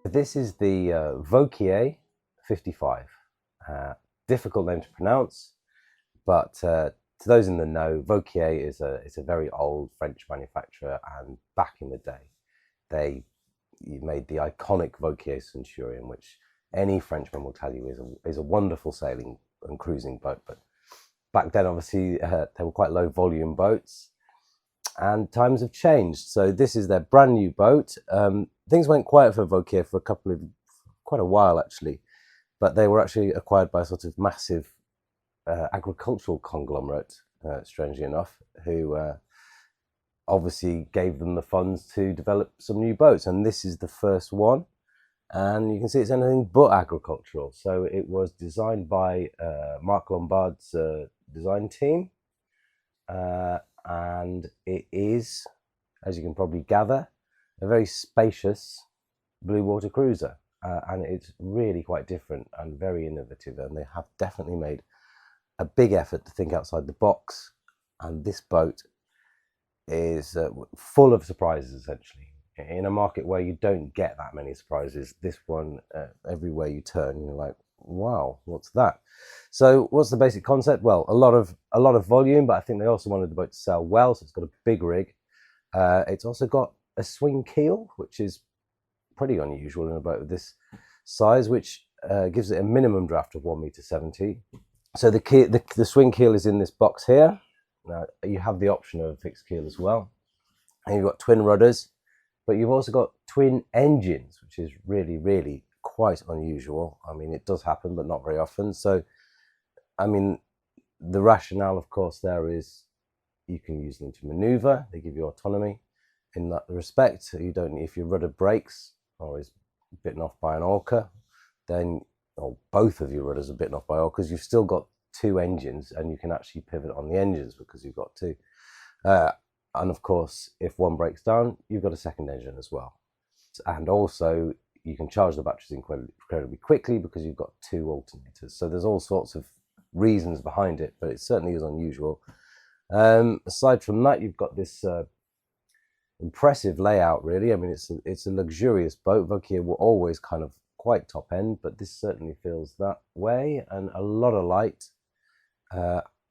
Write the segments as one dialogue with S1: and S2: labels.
S1: This is the Wauquiez 55. Difficult name to pronounce, but to those in the know, Wauquiez is a very old French manufacturer, and back in the day, they made the iconic Wauquiez Centurion, which any Frenchman will tell you is a wonderful sailing and cruising boat. But back then, obviously, they were quite low volume boats, and times have changed. So this is their brand new boat. Things went quiet for Wauquiez for quite a while actually, but they were actually acquired by a sort of massive agricultural conglomerate, strangely enough, who obviously gave them the funds to develop some new boats. And this is the first one. And you can see it's anything but agricultural. So it was designed by Mark Lombard's design team. And it is, as you can probably gather, a very spacious blue water cruiser. And it's really quite different and very innovative. And they have definitely made a big effort to think outside the box. And this boat is full of surprises, essentially. In a market where you don't get that many surprises, this one, everywhere you turn, you're like, wow, what's that? So what's the basic concept? Well, a lot of volume, but I think they also wanted the boat to sail well, so it's got a big rig. It's also got a swing keel, which is pretty unusual in a boat of this size, which gives it a minimum draft of 1.70 meters. So the swing keel is in this box here. Now you have the option of a fixed keel as well, and you've got twin rudders, but you've also got twin engines, which is really quite unusual. I mean, it does happen, but not very often. So, I mean, the rationale, of course, there is you can use them to maneuver. They give you autonomy in that respect. You don't, if your rudder breaks or is bitten off by an orca, then, or both of your rudders are bitten off by orcas, you've still got two engines, and you can actually pivot on the engines because you've got two. And of course, if one breaks down, you've got a second engine as well. And also, you can charge the batteries incredibly quickly because you've got two alternators. So there's all sorts of reasons behind it, but it certainly is unusual. Aside from that, you've got this impressive layout, really. I mean, it's a luxurious boat. Wauquiez were always kind of quite top end, but this certainly feels that way, and a lot of light.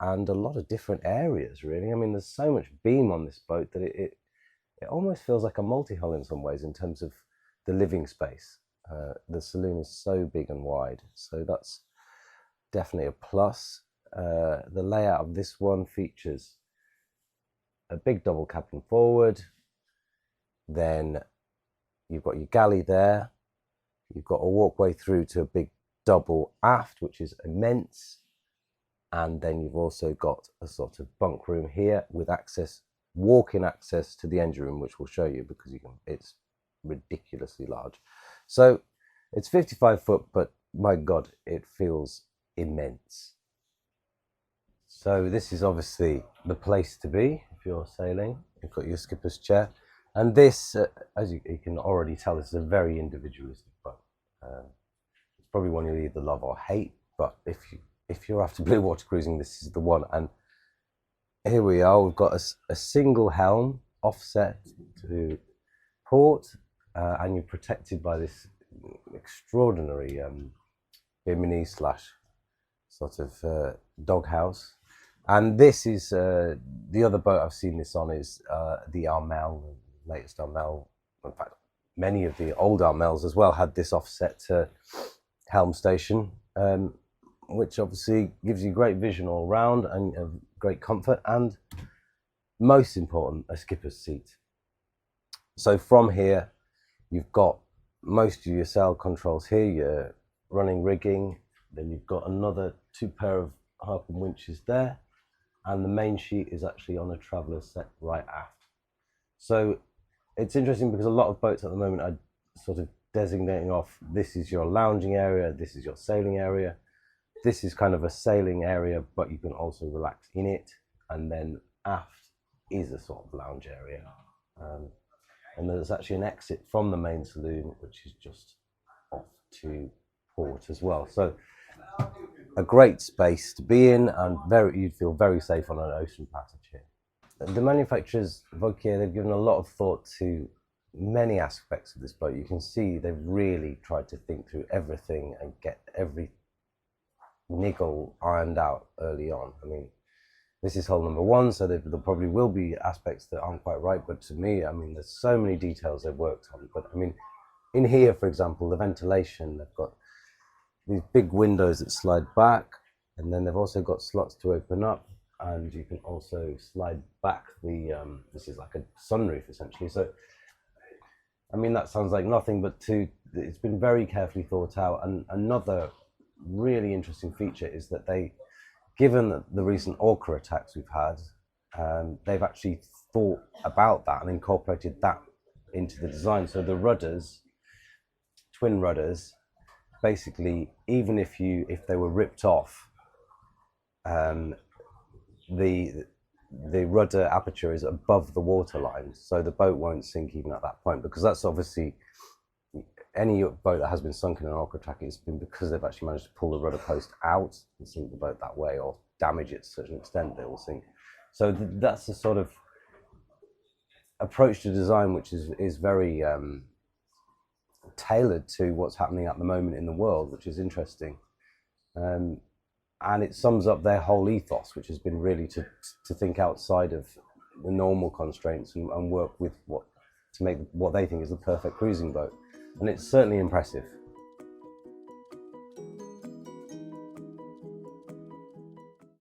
S1: And a lot of different areas, really. I mean, there's so much beam on this boat that it almost feels like a multi-hull in some ways in terms of the living space. The saloon is so big and wide, so that's definitely a plus. The layout of this one features a big double cabin forward, then you've got your galley there, you've got a walkway through to a big double aft, which is immense. And then you've also got a sort of bunk room here with access, walk-in access to the engine room, which we'll show you because it's ridiculously large. So it's 55 foot, but my God, it feels immense. So this is obviously the place to be if you're sailing. You've got your skipper's chair. And this, as you can already tell, this is a very individualistic boat. It's probably one you'll either love or hate, but if you're after blue water cruising, this is the one. And here we are, we've got a single helm offset to port, and you're protected by this extraordinary bimini slash sort of doghouse. And this is the other boat I've seen this on is the Armel, the latest Armel. In fact, many of the old Armels as well had this offset helm station. Which obviously gives you great vision all round and great comfort, and most important, a skipper's seat. So from here, you've got most of your sail controls here, your running rigging, then you've got another two pair of harpoon winches there, and the main sheet is actually on a traveller set right aft. So it's interesting because a lot of boats at the moment are sort of designating off, this is your lounging area, this is your sailing area. This is kind of a sailing area, but you can also relax in it. And then aft is a sort of lounge area. And there's actually an exit from the main saloon, which is just off to port as well. So a great space to be in, and you'd feel very safe on an ocean passage here. The manufacturers, Wauquiez, they've given a lot of thought to many aspects of this boat. You can see they've really tried to think through everything and get every niggle ironed out early on. I mean, this is hull number 1, so there probably will be aspects that aren't quite right, but to me, I mean, there's so many details they've worked on. But I mean, in here, for example, the ventilation, they've got these big windows that slide back, and then they've also got slots to open up, and you can also slide back the, this is like a sunroof essentially. So, I mean, that sounds like nothing, but it's been very carefully thought out. And another really interesting feature is that given the recent orca attacks we've had, they've actually thought about that and incorporated that into the design. So the rudders, twin rudders, basically, even if they were ripped off, the rudder aperture is above the waterline, so the boat won't sink even at that point, because that's obviously, any boat that has been sunk in an orca attack, it's been because they've actually managed to pull the rudder post out and sink the boat that way, or damage it to such an extent that it will sink. So that's the sort of approach to design which is very tailored to what's happening at the moment in the world, which is interesting. And it sums up their whole ethos, which has been really to think outside of the normal constraints and work with to make what they think is the perfect cruising boat. And it's certainly impressive.